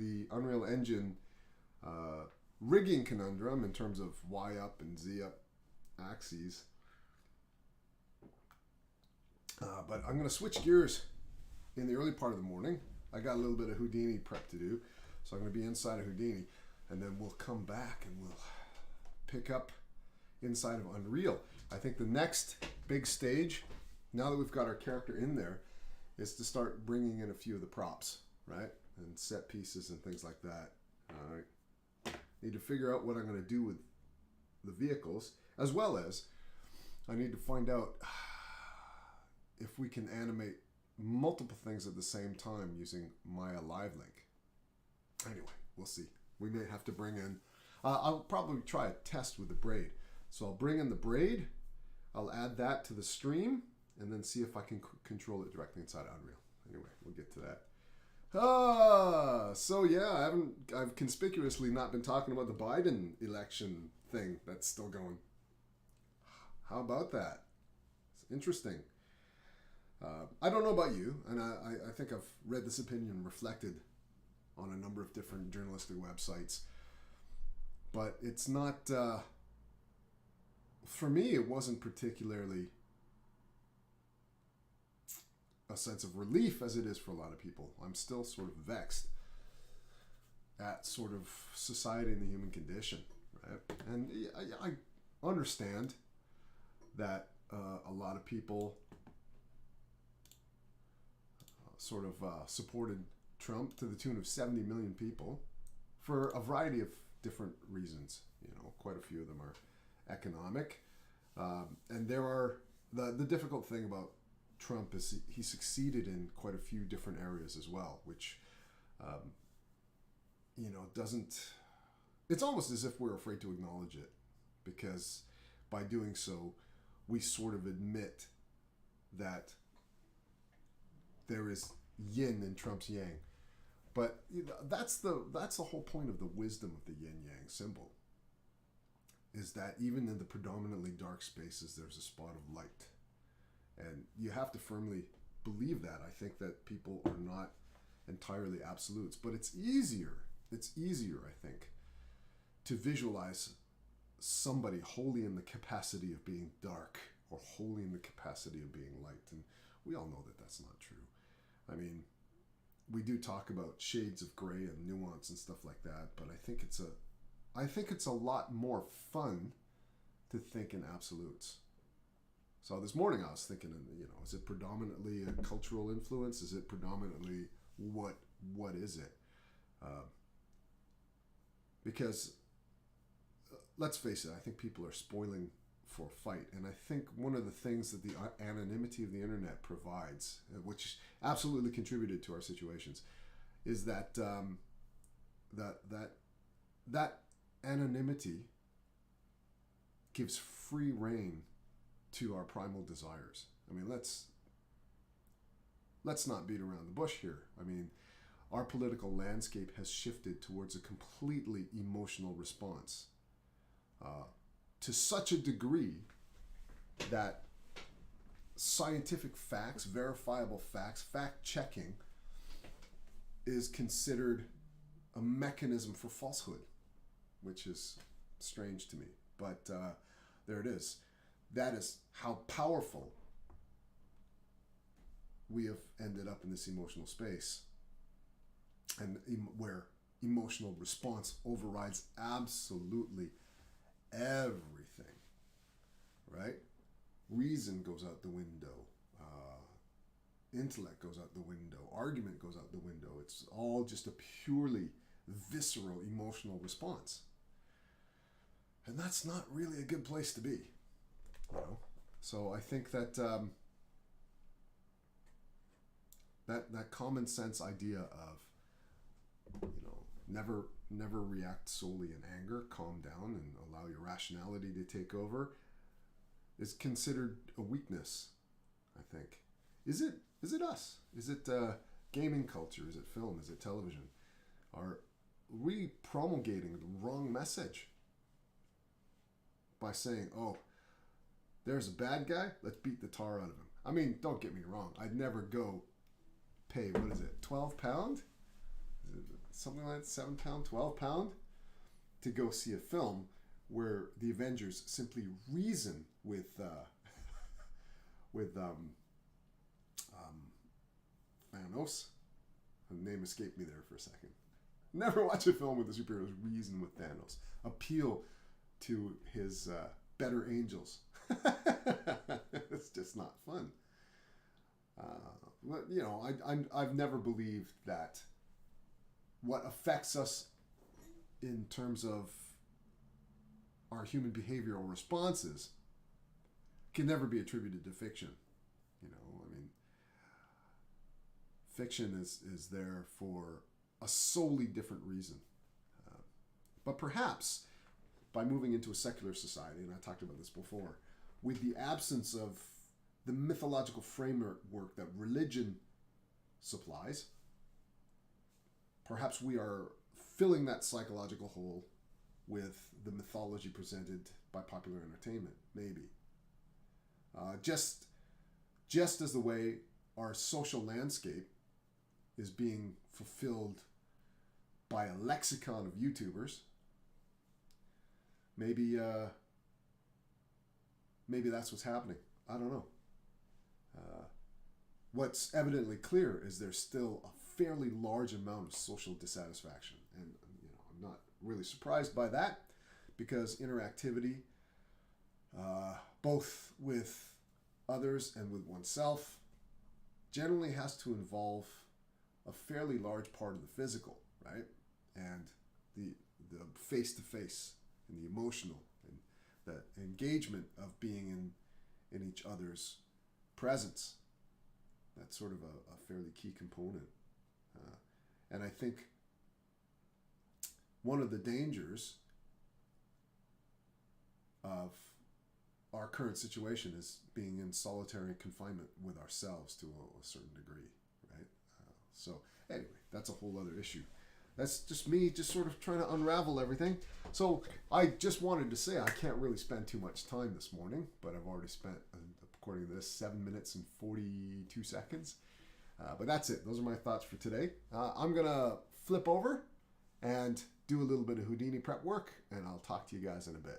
the Unreal Engine rigging conundrum in terms of Y up and Z up axes. But I'm going to switch gears in the early part of the morning. I got a little bit of Houdini prep to do, so I'm going to be inside of Houdini, and then we'll come back and we'll pick up inside of Unreal. I think the next big stage, now that we've got our character in there, is to start bringing in a few of the props, right? And set pieces and things like that. All right. Need to figure out what I'm going to do with the vehicles, as well as I need to find out if we can animate multiple things at the same time using Maya Live Link. Anyway, we'll see. We may have to bring in, I'll probably try a test with the braid. So I'll bring in the braid, I'll add that to the stream, and then see if I can control it directly inside Unreal. Anyway, we'll get to that. So yeah, I've conspicuously not been talking about the Biden election thing that's still going. How about that? It's interesting. I don't know about you, and I think I've read this opinion reflected on a number of different journalistic websites, but it's not, for me, it wasn't particularly a sense of relief as it is for a lot of people. I'm still sort of vexed at sort of society and the human condition, right? And I understand that a lot of people sort of supported Trump to the tune of 70 million people for a variety of different reasons. You know, quite a few of them are economic. And there are, the difficult thing about Trump is he succeeded in quite a few different areas as well, which, you know, doesn't, it's almost as if we're afraid to acknowledge it, because by doing so, we sort of admit that there is yin in Trump's yang. But that's the whole point of the wisdom of the yin-yang symbol, is that even in the predominantly dark spaces, there's a spot of light. And you have to firmly believe that. I think that people are not entirely absolutes, but it's easier, I think, to visualize somebody wholly in the capacity of being dark or wholly in the capacity of being light. And we all know that that's not true. I mean, we do talk about shades of gray and nuance and stuff like that, but I think it's a lot more fun to think in absolutes. So this morning I was thinking, you know, is it predominantly a cultural influence? Is it predominantly what is it? Because let's face it, I think people are spoiling for a fight, and I think one of the things that the anonymity of the internet provides, which absolutely contributed to our situations, is that that anonymity gives free rein to our primal desires. I mean, let's not beat around the bush here. I mean, our political landscape has shifted towards a completely emotional response, to such a degree that scientific facts, verifiable facts, fact-checking is considered a mechanism for falsehood, which is strange to me. But there it is. That is how powerful we have ended up in this emotional space, and where emotional response overrides absolutely everything, right? Reason goes out the window. Intellect goes out the window. Argument goes out the window. It's all just a purely visceral emotional response. And that's not really a good place to be, you know? So I think that that common sense idea of, you know, never react solely in anger, calm down and allow your rationality to take over, is considered a weakness, I think. Is it us? Is it gaming culture? Is it film? Is it television? Are we promulgating the wrong message by saying, oh, there's a bad guy, let's beat the tar out of him? I mean, don't get me wrong. I'd never go pay, what is it, £12? something like £7, £12 to go see a film where the Avengers simply reason with with Thanos. The name escaped me there for a second. Never watch a film with the superheroes reason with Thanos. Appeal to his better angels. It's just not fun. But, you know, I've never believed that what affects us in terms of our human behavioral responses can never be attributed to fiction. You know, I mean, fiction is there for a solely different reason. But perhaps by moving into a secular society, and I talked about this before, with the absence of the mythological framework that religion supplies, perhaps we are filling that psychological hole with the mythology presented by popular entertainment, maybe. Just as the way our social landscape is being fulfilled by a lexicon of YouTubers, maybe that's what's happening. I don't know. What's evidently clear is there's still a fairly large amount of social dissatisfaction, and you know, I'm not really surprised by that, because interactivity, both with others and with oneself, generally has to involve a fairly large part of the physical, right? And the face-to-face and the emotional and the engagement of being in each other's presence. That's sort of a fairly key component. And I think one of the dangers of our current situation is being in solitary confinement with ourselves to a certain degree, right? So anyway, that's a whole other issue. That's just me just sort of trying to unravel everything. So I just wanted to say I can't really spend too much time this morning, but I've already spent, according to this, 7 minutes and 42 seconds. But that's it. Those are my thoughts for today. I'm going to flip over and do a little bit of Houdini prep work, and I'll talk to you guys in a bit.